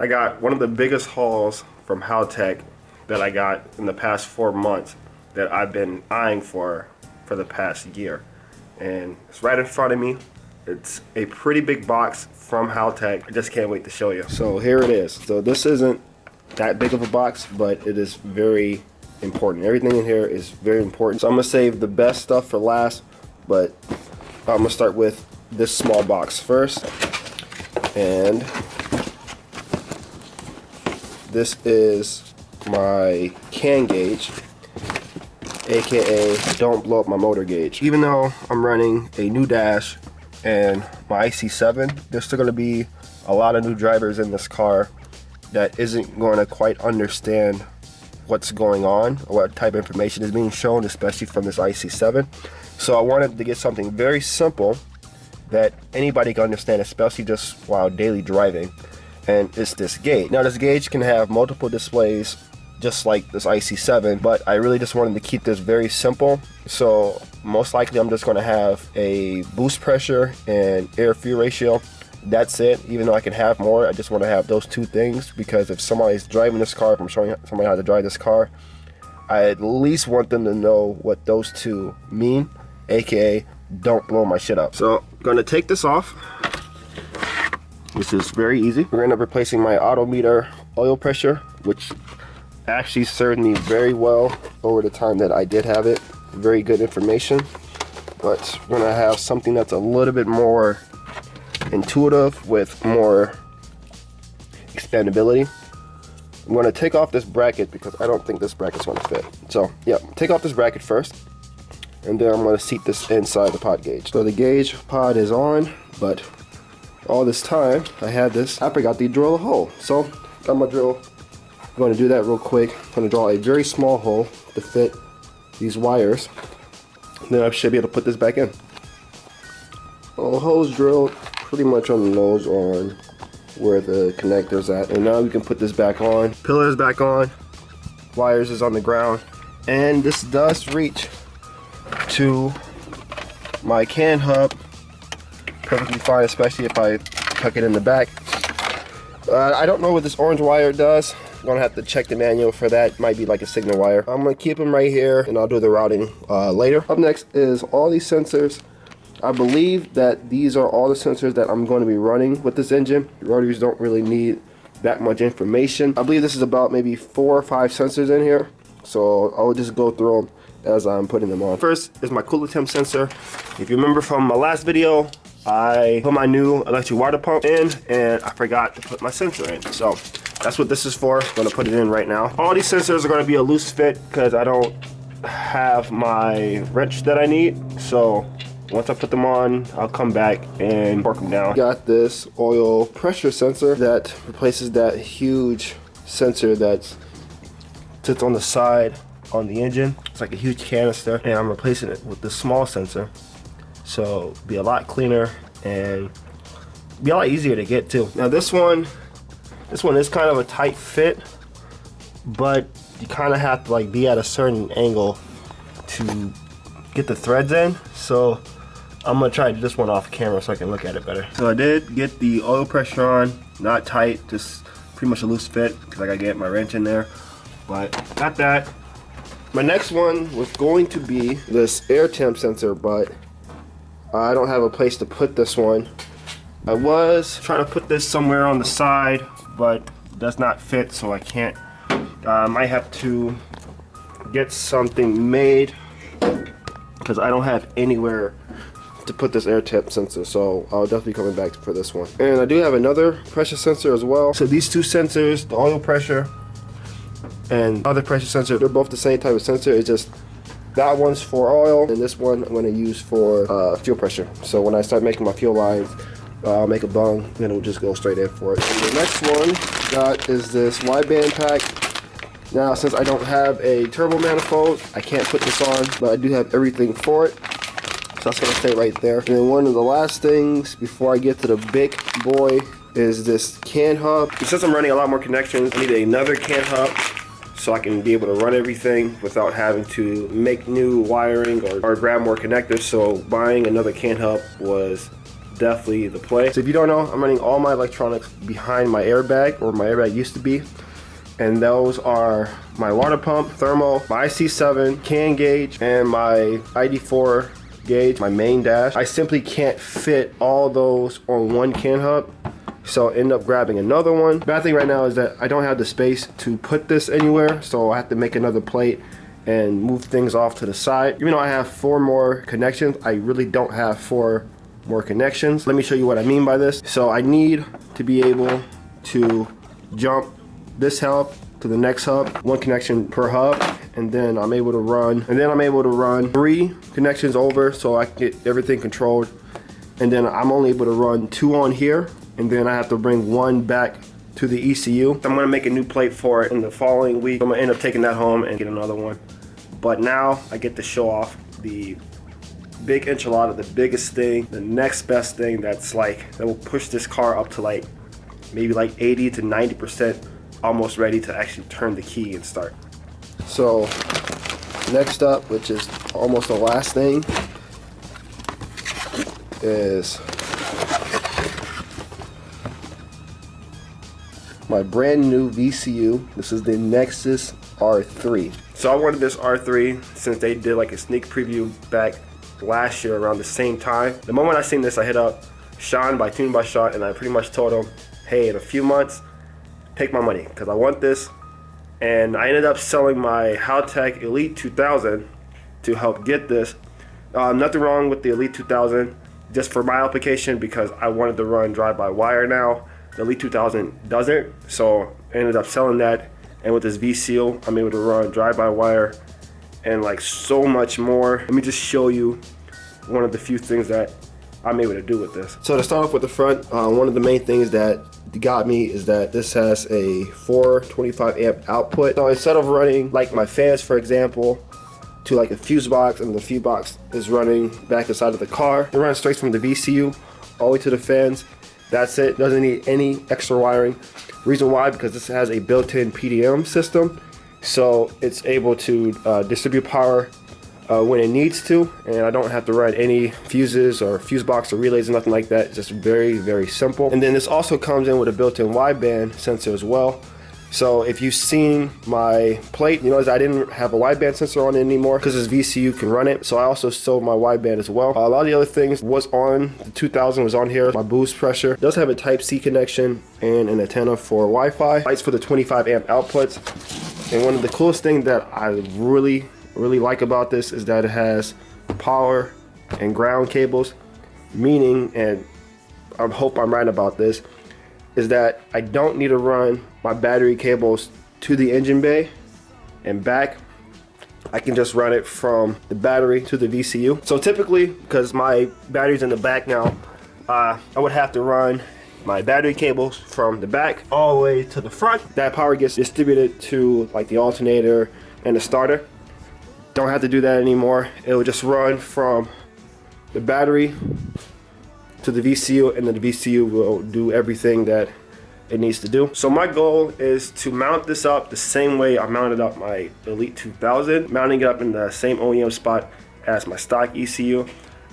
I got one of the biggest hauls from Haltech that I got in the past 4 months that I've been eyeing for the past year. And it's right in front of me. It's a pretty big box from Haltech. I just can't wait to show you. So here it is. So this isn't that big of a box, but it is very important. Everything in here is very important. So I'm gonna save the best stuff for last, but I'm gonna start with this small box first. And this is my can gauge, aka don't blow up my motor gauge. Even though I'm running a new dash and my IC7, there's still going to be a lot of new drivers in this car that isn't going to quite understand what's going on or what type of information is being shown, especially from this IC7. So I wanted to get something very simple that anybody can understand, especially just while daily driving, and it's this gauge. Now this gauge can have multiple displays just like this IC7, but I really just wanted to keep this very simple. So most likely I'm just going to have a boost pressure and air fuel ratio. That's it. Even though I can have more, I just want to have those two things, because if somebody's driving this car, if I'm showing somebody how to drive this car, I at least want them to know what those two mean, aka don't blow my shit up. So I'm going to take this off, which is very easy. We're going to end up replacing my odometer oil pressure, which actually served me very well over the time that I did have it. Very good information. But we're going to have something that's a little bit more intuitive with more expandability. I'm going to take off this bracket because I don't think this bracket's going to fit. So yeah, take off this bracket first, and then I'm going to seat this inside the pod gauge. So the gauge pod is on, but all this time I had this, I forgot to drill a hole. So got my drill. I'm going to do that real quick. I'm going to draw a very small hole to fit these wires. Then I should be able to put this back in. Well, the hole's drilled pretty much on the nose on where the connector's at. And now we can put this back on. Pillar is back on. Wires is on the ground. And this does reach to my can hub perfectly fine, especially if I tuck it in the back. I don't know what this orange wire does. I'm gonna have to check the manual for that. Might be like a signal wire. I'm gonna keep them right here, and I'll do the routing later. Up next is all these sensors. I believe that these are all the sensors that I'm going to be running with this engine. Rotors don't really need that much information. I believe this is about maybe 4 or 5 sensors in here, so I'll just go through them as I'm putting them on. First is my coolant temp sensor. If you remember from my last video, I put my new electric water pump in and I forgot to put my sensor in. So that's what this is for. I'm gonna put it in right now. All these sensors are gonna be a loose fit because I don't have my wrench that I need. So once I put them on, I'll come back and work them down. Got this oil pressure sensor that replaces that huge sensor that sits on the side on the engine. It's like a huge canister, and I'm replacing it with this small sensor. So it'll be a lot cleaner and be a lot easier to get to. Now this one is kind of a tight fit, but you kind of have to like be at a certain angle to get the threads in. So I'm gonna try this one off camera so I can look at it better. So I did get the oil pressure on, not tight, just pretty much a loose fit because I gotta get my wrench in there. But got that. My next one was going to be this air temp sensor, but I don't have a place to put this one. I was trying to put this somewhere on the side, but it does not fit, so I can't. I might have to get something made because I don't have anywhere to put this air temp sensor, so I'll definitely be coming back for this one. And I do have another pressure sensor as well. So these two sensors, the oil pressure and other pressure sensor, they're both the same type of sensor. It's just that one's for oil, and this one I'm going to use for fuel pressure. So when I start making my fuel lines, I'll make a bung, then it'll just go straight in for it. And the next one got is this wideband pack. Now, since I don't have a turbo manifold, I can't put this on, but I do have everything for it. So that's going to stay right there. And then one of the last things before I get to the big boy is this can hub. Since I'm running a lot more connections, I need another can hub so I can be able to run everything without having to make new wiring or grab more connectors. So buying another can hub was definitely the play. So if you don't know, I'm running all my electronics behind my airbag, or my airbag used to be. And those are my water pump, thermal, my IC7 can gauge, and my ID4 gauge, my main dash. I simply can't fit all those on one can hub, so I end up grabbing another one. Bad thing right now is that I don't have the space to put this anywhere, so I have to make another plate and move things off to the side. Even though I have 4 more connections, I really don't have 4 more connections. Let me show you what I mean by this. So I need to be able to jump this hub to the next hub, 1 connection per hub, and then I'm able to run 3 connections over, so I can get everything controlled. And then I'm only able to run 2 on here, and then I have to bring 1 back to the ECU. I'm gonna make a new plate for it in the following week. I'm gonna end up taking that home and get another one. But now I get to show off the big enchilada, the biggest thing, the next best thing that will push this car up to like maybe like 80 to 90% almost ready to actually turn the key and start. So next up, which is almost the last thing, is my brand new VCU. This is the Nexus R3. So I wanted this R3 since they did like a sneak preview back last year around the same time. The moment I seen this, I hit up Sean by Tune by Sean, and I pretty much told him, hey, in a few months, take my money, because I want this. And I ended up selling my Haltech Elite 2000 to help get this. Nothing wrong with the Elite 2000, just for my application, because I wanted to run drive-by-wire now. The Elite 2000 doesn't, so I ended up selling that. And with this VCU, I'm able to run drive-by-wire and like so much more. Let me just show you one of the few things that I'm able to do with this. So to start off with the front, one of the main things that got me is that this has a 425 amp output. So instead of running like my fans, for example, to like a fuse box, and the fuse box is running back inside of the car, it runs straight from the VCU all the way to the fans. That's it, doesn't need any extra wiring. Reason why, because this has a built-in PDM system, so it's able to distribute power when it needs to, and I don't have to run any fuses or fuse box or relays or nothing like that. It's just very, very simple. And then this also comes in with a built-in wideband sensor as well. So if you've seen my plate, you notice I didn't have a wideband sensor on it anymore because this VCU can run it. So I also sold my wideband as well. A lot of the other things was on, the 2000 was on here. My boost pressure. It does have a Type-C connection and an antenna for Wi-Fi. Lights for the 25 amp outputs. And one of the coolest things that I really like about this is that it has power and ground cables, meaning, and I hope I'm right about this, is that I don't need to run my battery cables to the engine bay and back. I can just run it from the battery to the VCU. So typically, because my battery's in the back now, I would have to run my battery cables from the back all the way to the front. That power gets distributed to like the alternator and the starter. Don't have to do that anymore. It will just run from the battery to the VCU, and then the VCU will do everything that it needs to do. So my goal is to mount this up the same way I mounted up my Elite 2000, mounting it up in the same OEM spot as my stock ECU.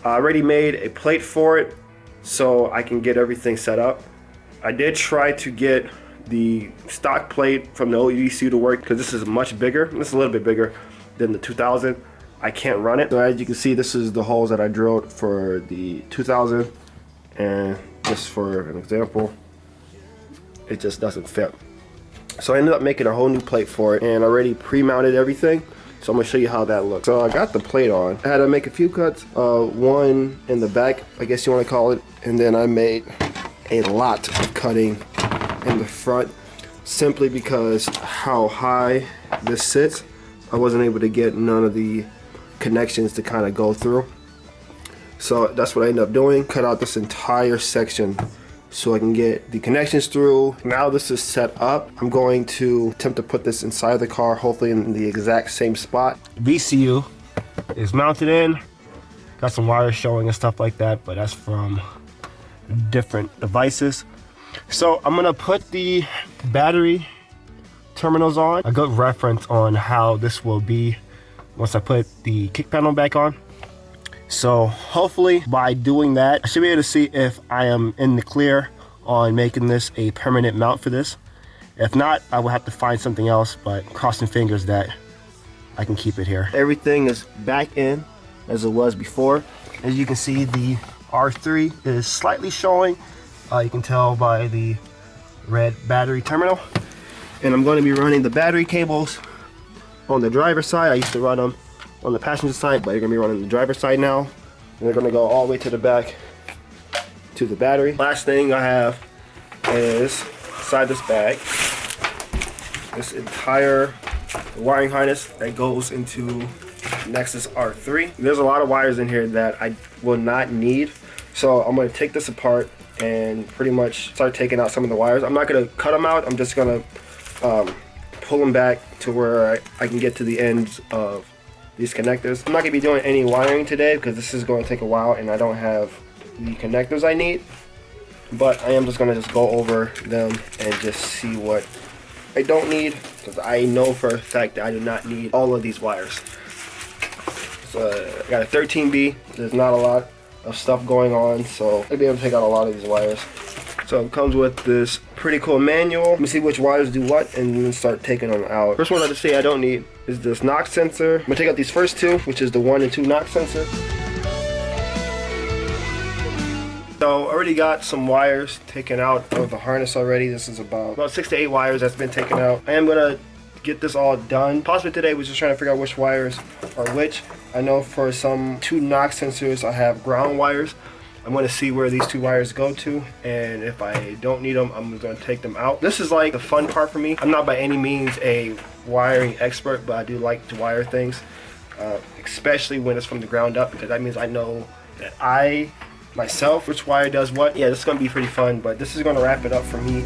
I already made a plate for it so I can get everything set up. I did try to get the stock plate from the old ECU to work because this is much bigger. This is a little bit bigger than the 2000. I can't run it. So as you can see, this is the holes that I drilled for the 2000, and just for an example, it just doesn't fit. So I ended up making a whole new plate for it and already pre-mounted everything. So I'm gonna show you how that looks. So I got the plate on. I had to make a few cuts, one in the back, I guess you wanna call it, and then I made a lot of cutting in the front, simply because how high this sits. I wasn't able to get none of the connections to kind of go through. So that's what I ended up doing. Cut out this entire section so I can get the connections through. Now this is set up. I'm going to attempt to put this inside the car, hopefully in the exact same spot. VCU is mounted in. Got some wires showing and stuff like that, but that's from different devices. So I'm gonna put the battery terminals on. A good reference on how this will be once I put the kick panel back on So hopefully by doing that, I should be able to see if I am in the clear on making this a permanent mount for this. If not, I will have to find something else, but crossing fingers that I can keep it here. Everything is back in as it was before. As you can see, the R3 is slightly showing. You can tell by the red battery terminal. And I'm going to be running the battery cables on the driver's side. I used to run them on the passenger side, but you're going to be running the driver's side now. And they're going to go all the way to the back to the battery. Last thing I have is inside this bag, this entire wiring harness that goes into Nexus R3. There's a lot of wires in here that I will not need, so I'm going to take this apart and pretty much start taking out some of the wires. I'm not going to cut them out, I'm just going to pull them back to where I can get to the ends of these connectors. I'm not going to be doing any wiring today because this is going to take a while and I don't have the connectors I need, but I am just going to go over them and just see what I don't need, because I know for a fact that I do not need all of these wires. So I got a 13B, there's not a lot of stuff going on, so I'll be able to take out a lot of these wires. So it comes with this pretty cool manual. Let me see which wires do what and then start taking them out. First one I just say I don't need is this knock sensor. I'm gonna take out these first two, which is the 1 and 2 knock sensor. So I already got some wires taken out of the harness already. This is about 6 to 8 wires that's been taken out. I am gonna get this all done. Possibly today was just trying to figure out which wires are which. I know for some 2 knock sensors I have ground wires. I'm going to see where these 2 wires go to, and if I don't need them, I'm going to take them out. This is like the fun part for me. I'm not by any means a wiring expert, but I do like to wire things, especially when it's from the ground up, because that means I know that myself, which wire does what. Yeah, this is going to be pretty fun, but this is going to wrap it up for me.